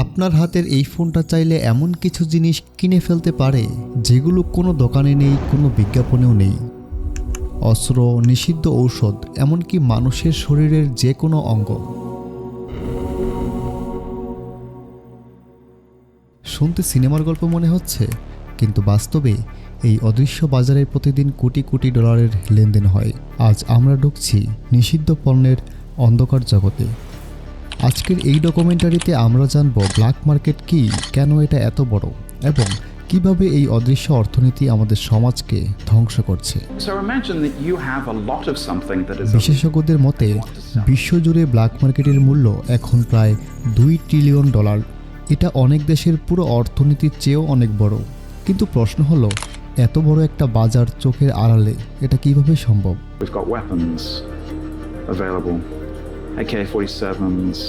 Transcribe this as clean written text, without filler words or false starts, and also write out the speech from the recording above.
আপনার হাতের এই ফোনটা চাইলে এমন কিছু জিনিস কিনে ফেলতে পারে যেগুলো কোনো দোকানে নেই, কোনো বিজ্ঞাপনেও নেই। অস্ত্র, নিষিদ্ধ ঔষধ, এমনকি মানুষের শরীরের যে কোনো অঙ্গ। শুনতে সিনেমার গল্প মনে হচ্ছে, কিন্তু বাস্তবে এই অদৃশ্য বাজারে প্রতিদিন কোটি কোটি ডলারের লেনদেন হয়। আজ আমরা ঢুকছি নিষিদ্ধ পণ্যের অন্ধকার জগতে। আজকের এই ডকুমেন্টারিতে আমরা জানব ব্ল্যাক মার্কেট কী, কেন এটা এত বড়, এবং কিভাবে এই অদৃশ্য অর্থনীতি আমাদের সমাজকে ধ্বংস করছে। বিশেষজ্ঞদের মতে বিশ্বজুড়ে ব্ল্যাক মার্কেটের মূল্য এখন প্রায় $2 ট্রিলিয়ন। এটা অনেক দেশের পুরো অর্থনীতির চেয়েও অনেক বড়। কিন্তু প্রশ্ন হলো, এত বড় একটা বাজার চোখের আড়ালে এটা কিভাবে সম্ভব? We've got weapons available, AK-47s,